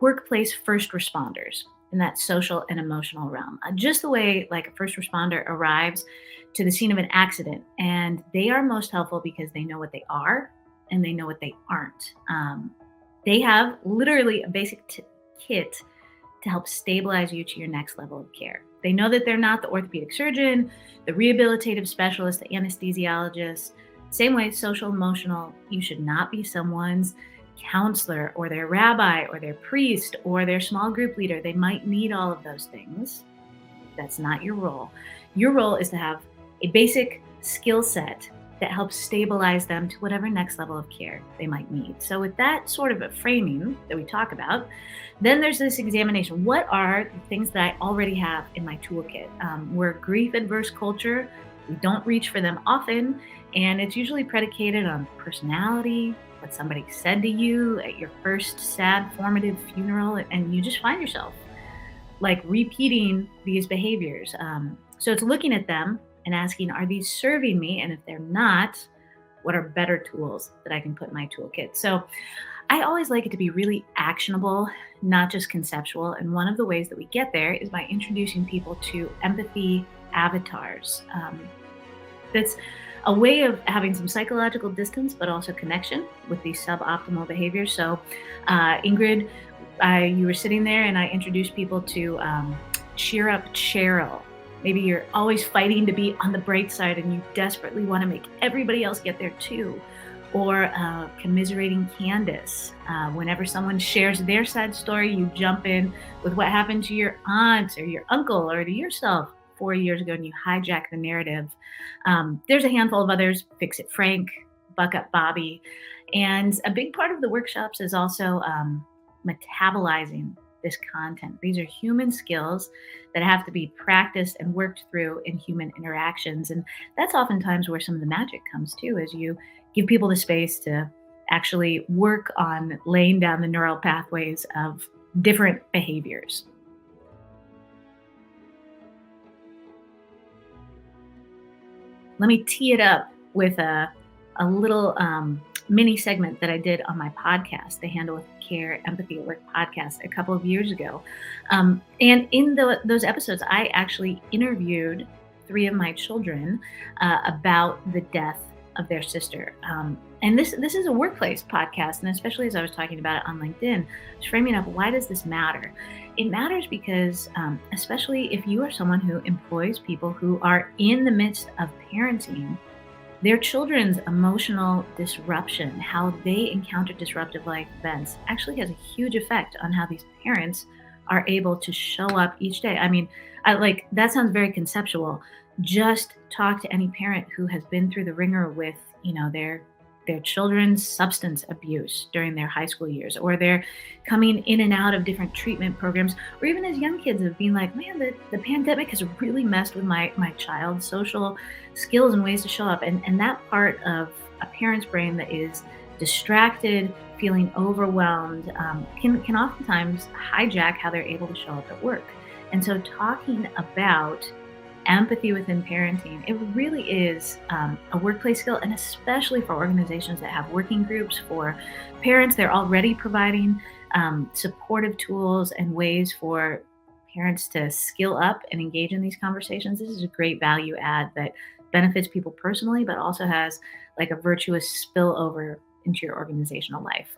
workplace first responders in that social and emotional realm. Just the way like a first responder arrives to the scene of an accident, and they are most helpful because they know what they are and they know what they aren't. They have literally a basic kit to help stabilize you to your next level of care. They know that they're not the orthopedic surgeon, the rehabilitative specialist, the anesthesiologist. Same way, social emotional, you should not be someone's counselor or their rabbi or their priest or their small group leader. They might need all of those things. That's not your role. Your role is to have a basic skill set that helps stabilize them to whatever next level of care they might need. So with that sort of a framing that we talk about, then there's this examination. What are the things that I already have in my toolkit? We're a grief-adverse culture. We don't reach for them often, and it's usually predicated on personality, what somebody said to you at your first sad formative funeral, and you just find yourself like repeating these behaviors. So it's looking at them and asking, are these serving me? And if they're not, what are better tools that I can put in my toolkit? So I always like it to be really actionable, not just conceptual. And one of the ways that we get there is by introducing people to empathy avatars. That's a way of having some psychological distance, but also connection with these suboptimal behaviors. So Ingrid, you were sitting there and I introduced people to cheer up Cheryl. Maybe you're always fighting to be on the bright side and you desperately want to make everybody else get there too. Or commiserating Candace. Whenever someone shares their sad story, you jump in with what happened to your aunt or your uncle or to yourself 4 years ago and you hijack the narrative. There's a handful of others, Fix It Frank, Buck Up Bobby. And a big part of the workshops is also metabolizing this content. These are human skills that have to be practiced and worked through in human interactions. And that's oftentimes where some of the magic comes too, as you give people the space to actually work on laying down the neural pathways of different behaviors. Let me tee it up with a little mini segment that I did on my podcast, the Handle with Care Empathy at Work podcast, a couple of years ago. And in those episodes, I actually interviewed 3 of my children about the death of their sister. And this is a workplace podcast, and especially as I was talking about it on LinkedIn, I was framing up, why does this matter? It matters because, especially if you are someone who employs people who are in the midst of parenting, their children's emotional disruption, how they encounter disruptive life events, actually has a huge effect on how these parents are able to show up each day. I mean, that sounds very conceptual. Just talk to any parent who has been through the ringer with, their children's substance abuse during their high school years, or they're coming in and out of different treatment programs, or even as young kids have been like, man, the pandemic has really messed with my child's social skills and ways to show up. And that part of a parent's brain that is distracted, feeling overwhelmed, can oftentimes hijack how they're able to show up at work. And so talking about empathy within parenting, it really is a workplace skill, and especially for organizations that have working groups for parents. They're already providing supportive tools and ways for parents to skill up and engage in these conversations. This is a great value add that benefits people personally, but also has like a virtuous spillover into your organizational life.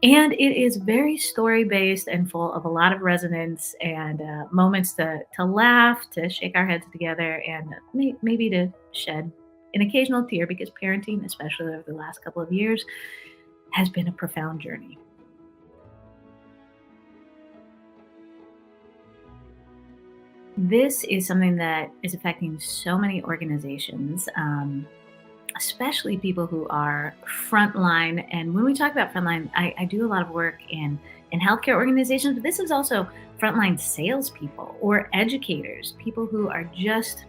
And it is very story-based and full of a lot of resonance and moments to laugh, to shake our heads together, and maybe to shed an occasional tear, because parenting, especially over the last couple of years, has been a profound journey. This is something that is affecting so many organizations, especially people who are frontline. And when we talk about frontline, I do a lot of work in healthcare organizations, but this is also frontline salespeople or educators, people who are just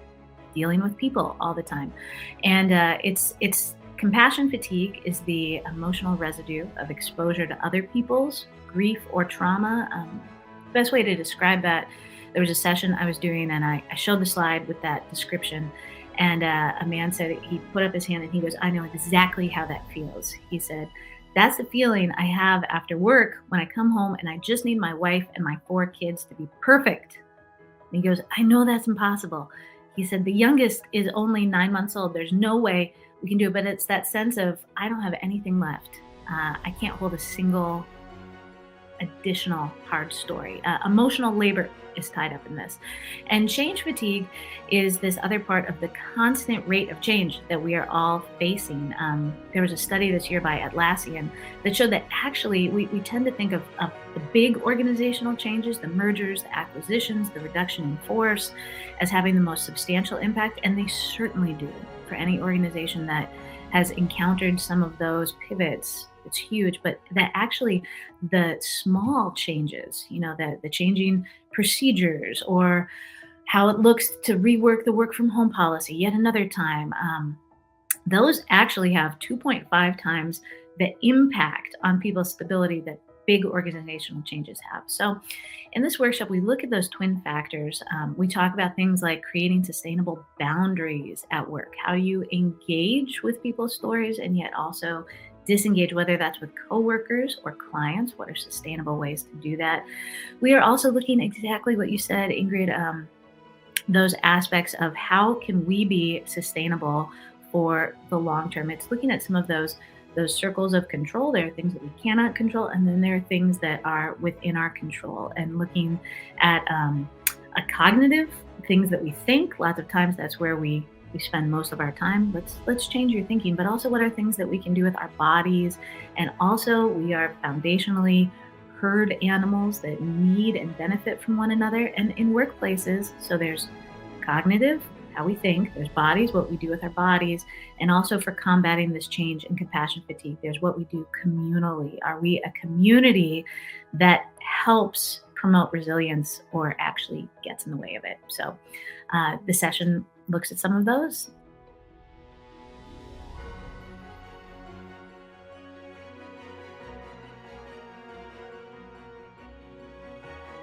dealing with people all the time. And it's compassion fatigue is the emotional residue of exposure to other people's grief or trauma. Best way to describe that, there was a session I was doing and I showed the slide with that description. And a man said, he put up his hand and he goes, I know exactly how that feels. He said, That's the feeling I have after work when I come home and I just need my wife and my 4 kids to be perfect. And he goes, I know that's impossible. He said, the youngest is only 9 months old. There's no way we can do it. But it's that sense of, I don't have anything left. I can't hold a single additional hard story. Emotional labor is tied up in this. And change fatigue is this other part of the constant rate of change that we are all facing. There was a study this year by Atlassian that showed that actually we tend to think of the big organizational changes, the mergers, the acquisitions, the reduction in force, as having the most substantial impact. And they certainly do for any organization that has encountered some of those pivots. It's huge, but that actually the small changes, the changing procedures or how it looks to rework the work from home policy yet another time, those actually have 2.5 times the impact on people's stability that big organizational changes have. So, in this workshop, we look at those twin factors. We talk about things like creating sustainable boundaries at work, how you engage with people's stories and yet also disengage, whether that's with coworkers or clients. What are sustainable ways to do that? We are also looking at exactly what you said, Ingrid, those aspects of how can we be sustainable for the long term. It's looking at some of those circles of control. There are things that we cannot control, and then there are things that are within our control. And looking at a cognitive things that we think. Lots of times that's where we spend most of our time. Let's change your thinking, but also what are things that we can do with our bodies. And also we are foundationally herd animals that need and benefit from one another. And in workplaces, so there's cognitive, how we think, there's bodies, what we do with our bodies, and also for combating this change and compassion fatigue, there's what we do communally. Are we a community that helps promote resilience or actually gets in the way of it? So the session looks at some of those.